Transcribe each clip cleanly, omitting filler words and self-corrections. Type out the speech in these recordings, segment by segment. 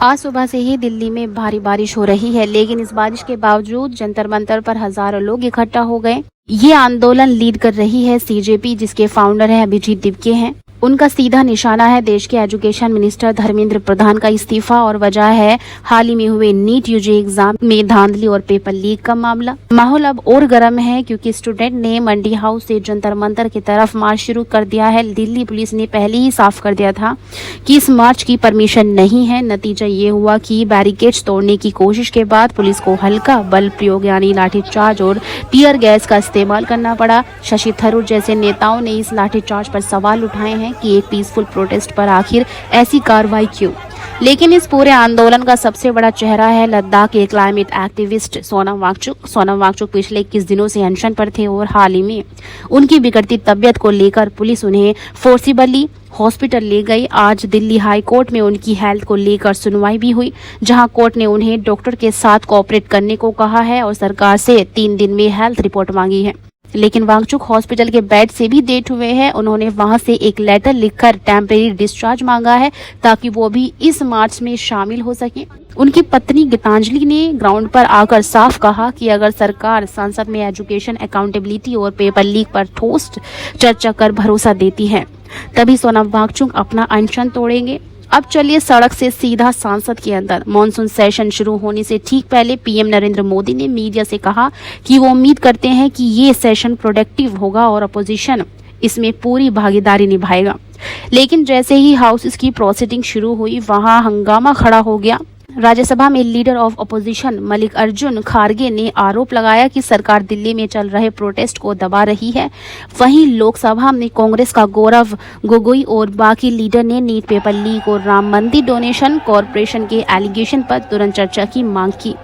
आज सुबह से ही दिल्ली में भारी बारिश हो रही है, लेकिन इस बारिश के बावजूद जंतर मंतर पर हजारों लोग इकट्ठा हो गए। ये आंदोलन लीड कर रही है सीजेपी, जिसके फाउंडर हैं अभिजीत दिपके हैं। उनका सीधा निशाना है देश के एजुकेशन मिनिस्टर धर्मेंद्र प्रधान का इस्तीफा, और वजह है हाल ही में हुए नीट यूजी एग्जाम में धांधली और पेपर लीक का मामला। माहौल अब और गर्म है क्योंकि स्टूडेंट ने मंडी हाउस से जंतर मंतर की तरफ मार्च शुरू कर दिया है। दिल्ली पुलिस ने पहले ही साफ कर दिया था कि इस मार्च की परमिशन नहीं है। नतीजा ये हुआ कि बैरिकेड्स तोड़ने की कोशिश के बाद पुलिस को हल्का बल प्रयोग यानी लाठीचार्ज और टीयर गैस का इस्तेमाल करना पड़ा। शशि थरूर जैसे नेताओं ने इस लाठीचार्ज पर सवाल उठाए हैं कि एक पीसफुल प्रोटेस्ट पर आखिर ऐसी कार्रवाई क्यों। लेकिन इस पूरे आंदोलन का सबसे बड़ा चेहरा है लद्दाख के क्लाइमेट एक्टिविस्ट सोनम वांगचुक। सोनम वांगचुक पिछले 21 दिनों से अनशन पर थे और हाल ही में उनकी बिगड़ती तबीयत को लेकर पुलिस उन्हें फोर्सिबली हॉस्पिटल ले गई। आज दिल्ली हाई कोर्ट में उनकी हेल्थ को लेकर सुनवाई भी हुई, जहां कोर्ट ने उन्हें डॉक्टर के साथ कोऑपरेट करने को कहा है और सरकार से 3 दिन में हेल्थ रिपोर्ट मांगी है। लेकिन वांगचुक हॉस्पिटल के बेड से भी डेट हुए हैं। उन्होंने वहां से एक लेटर लिखकर टेम्परेरी डिस्चार्ज मांगा है ताकि वो भी इस मार्च में शामिल हो सके। उनकी पत्नी गीतांजलि ने ग्राउंड पर आकर साफ कहा कि अगर सरकार संसद में एजुकेशन अकाउंटेबिलिटी और पेपर लीक पर ठोस चर्चा कर भरोसा देती है, तभी सोनम वांगचुक अपना अनशन तोड़ेंगे। अब चलिए सड़क से सीधा संसद के अंदर। मॉनसून सेशन शुरू होने से ठीक पहले पीएम नरेंद्र मोदी ने मीडिया से कहा कि वो उम्मीद करते हैं कि ये सेशन प्रोडक्टिव होगा और अपोजिशन इसमें पूरी भागीदारी निभाएगा। लेकिन जैसे ही हाउस की प्रोसीडिंग शुरू हुई, वहां हंगामा खड़ा हो गया। राज्यसभा में लीडर ऑफ अपोजिशन मल्लिकार्जुन खड़गे ने आरोप लगाया कि सरकार दिल्ली में चल रहे प्रोटेस्ट को दबा रही है। वहीं लोकसभा में कांग्रेस का गौरव गोगोई और बाकी लीडर ने नीट पेपर लीक और राम मंदिर डोनेशन कॉरपोरेशन के एलिगेशन पर तुरंत चर्चा की मांग की।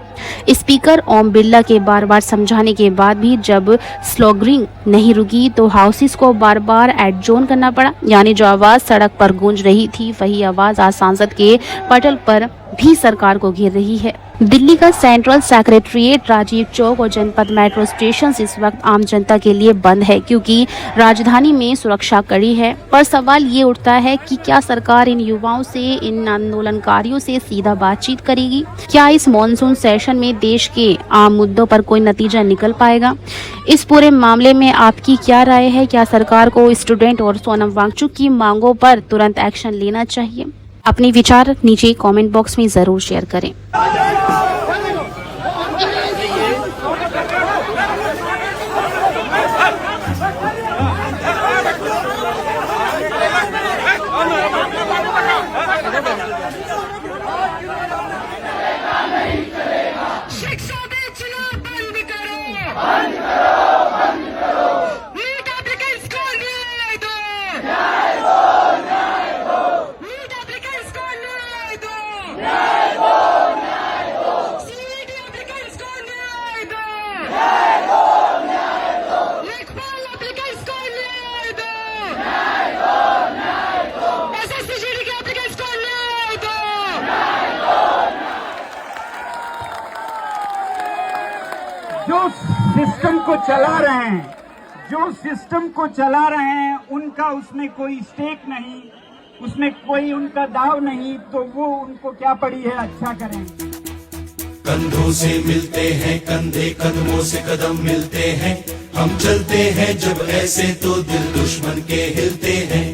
स्पीकर ओम बिरला के बार बार समझाने के बाद भी जब स्लोगनिंग नहीं रुकी तो हाउसेस को बार बार एडजोर्न करना पड़ा। यानी जो आवाज सड़क पर गूंज रही थी, वही आवाज आज सांसद के पटल पर भी सरकार को घेर रही है। दिल्ली का सेंट्रल सेक्रेटरिएट, राजीव चौक और जनपद मेट्रो स्टेशन इस वक्त आम जनता के लिए बंद है क्योंकि राजधानी में सुरक्षा कड़ी है। पर सवाल ये उठता है कि क्या सरकार इन युवाओं से, इन आंदोलनकारियों से सीधा बातचीत करेगी? क्या इस मॉनसून सेशन में देश के आम मुद्दों पर कोई नतीजा निकल पाएगा? इस पूरे मामले में आपकी क्या राय है? क्या सरकार को स्टूडेंट और सोनम वांगचुक की मांगों पर तुरंत एक्शन लेना चाहिए? अपने विचार नीचे कमेंट बॉक्स में जरूर शेयर करें। शिक्षा बेचना बंद करो, नीट एप्लीकेंट्स को न्याय दो, नीट एप्लीकेंट्स को न्याय दो, सीईटी एप्लीकेंट्स को न्याय दो, लेखपाल एप्लीकेंट्स को न्याय दो, एसएससी जीडी के एप्लीकेंट्स को न्याय दो। जो सिस्टम को चला रहे हैं, उनका उसमें कोई स्टेक नहीं, उसमें कोई उनका दाव नहीं, तो वो उनको क्या पड़ी है, अच्छा करें। कंधों से मिलते हैं कंधे, कदमों से कदम मिलते हैं, हम चलते हैं जब ऐसे तो दिल दुश्मन के हिलते हैं।